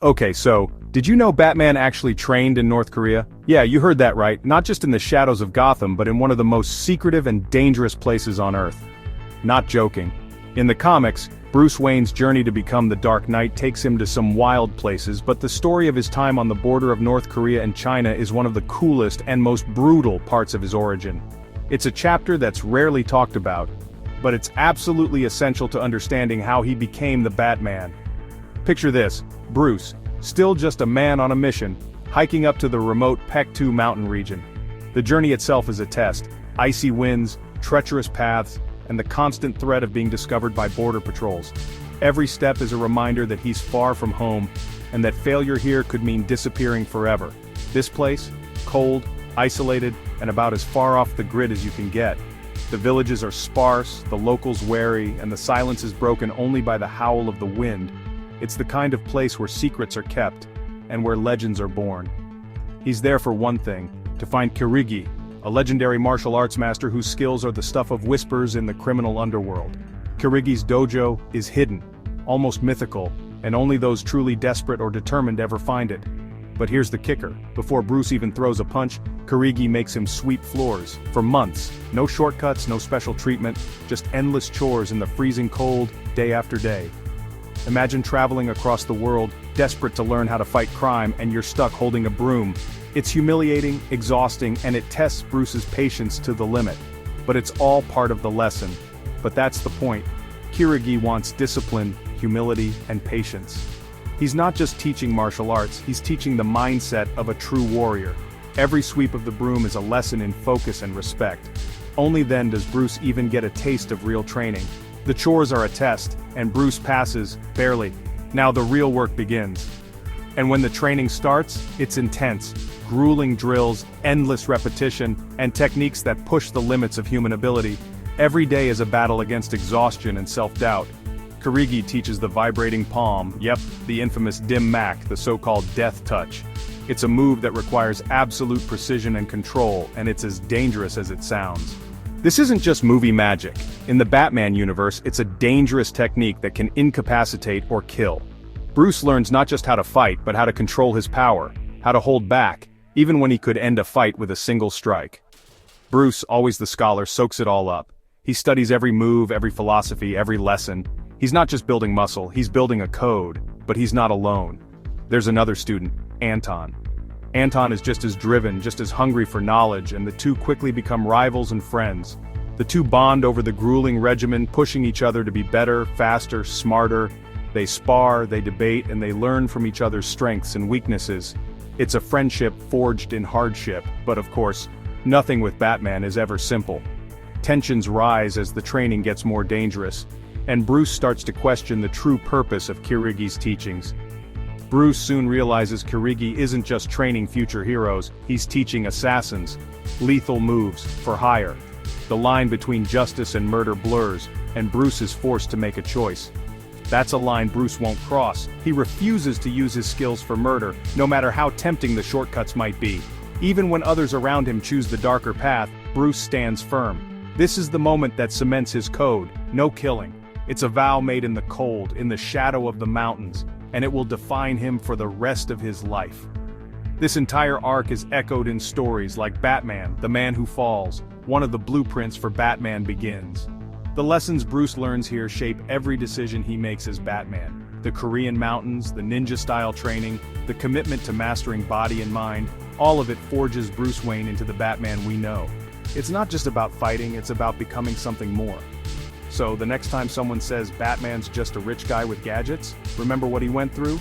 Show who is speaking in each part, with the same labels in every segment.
Speaker 1: Okay, so, did you know Batman actually trained in North Korea? Yeah, you heard that right, not just in the shadows of Gotham but in one of the most secretive and dangerous places on Earth. Not joking. In the comics, Bruce Wayne's journey to become the Dark Knight takes him to some wild places, but the story of his time on the border of North Korea and China is one of the coolest and most brutal parts of his origin. It's a chapter that's rarely talked about, but it's absolutely essential to understanding how he became the Batman. Picture this, Bruce, still just a man on a mission, hiking up to the remote Paektu mountain region. The journey itself is a test: icy winds, treacherous paths, and the constant threat of being discovered by border patrols. Every step is a reminder that he's far from home, and that failure here could mean disappearing forever. This place? Cold, isolated, and about as far off the grid as you can get. The villages are sparse, the locals wary, and the silence is broken only by the howl of the wind. It's the kind of place where secrets are kept, and where legends are born. He's there for one thing: to find Kirigi, a legendary martial arts master whose skills are the stuff of whispers in the criminal underworld. Kirigi's dojo is hidden, almost mythical, and only those truly desperate or determined ever find it. But here's the kicker: before Bruce even throws a punch, Kirigi makes him sweep floors. For months, no shortcuts, no special treatment, just endless chores in the freezing cold, day after day. Imagine traveling across the world, desperate to learn how to fight crime, and you're stuck holding a broom. It's humiliating, exhausting, and it tests Bruce's patience to the limit. But it's all part of the lesson. But that's the point. Kirigi wants discipline, humility, and patience. He's not just teaching martial arts, he's teaching the mindset of a true warrior. Every sweep of the broom is a lesson in focus and respect. Only then does Bruce even get a taste of real training. The chores are a test, and Bruce passes, barely. Now the real work begins. And when the training starts, it's intense. Grueling drills, endless repetition, and techniques that push the limits of human ability. Every day is a battle against exhaustion and self-doubt. Kirigi teaches the vibrating palm, yep, the infamous dim mak, the so-called death touch. It's a move that requires absolute precision and control, and it's as dangerous as it sounds. This isn't just movie magic. In the Batman universe, it's a dangerous technique that can incapacitate or kill. Bruce learns not just how to fight, but how to control his power, how to hold back, even when he could end a fight with a single strike. Bruce, always the scholar, soaks it all up. He studies every move, every philosophy, every lesson. He's not just building muscle, he's building a code, but he's not alone. There's another student, Anton. Anton is just as driven, just as hungry for knowledge, and the two quickly become rivals and friends. The two bond over the grueling regimen, pushing each other to be better, faster, smarter. They spar, they debate, and they learn from each other's strengths and weaknesses. It's a friendship forged in hardship, but of course, nothing with Batman is ever simple. Tensions rise as the training gets more dangerous, and Bruce starts to question the true purpose of Kirigi's teachings. Bruce soon realizes Kirigi isn't just training future heroes, he's teaching assassins. Lethal moves, for hire. The line between justice and murder blurs, and Bruce is forced to make a choice. That's a line Bruce won't cross. He refuses to use his skills for murder, no matter how tempting the shortcuts might be. Even when others around him choose the darker path, Bruce stands firm. This is the moment that cements his code: no killing. It's a vow made in the cold, in the shadow of the mountains, and it will define him for the rest of his life. This entire arc is echoed in stories like Batman, the Man Who Falls. One of the blueprints for Batman Begins. The lessons Bruce learns here shape every decision he makes as Batman. The Korean mountains, the ninja-style training, the commitment to mastering body and mind, all of it forges Bruce Wayne into the Batman we know. It's not just about fighting, it's about becoming something more. So the next time someone says Batman's just a rich guy with gadgets, remember what he went through?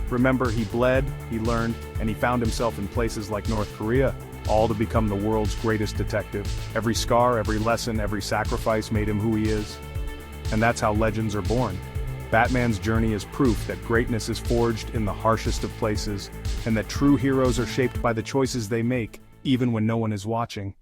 Speaker 1: Remember he bled, he learned, and he found himself in places like North Korea, all to become the world's greatest detective. Every scar, every lesson, every sacrifice made him who he is. And that's how legends are born. Batman's journey is proof that greatness is forged in the harshest of places, and that true heroes are shaped by the choices they make, even when no one is watching.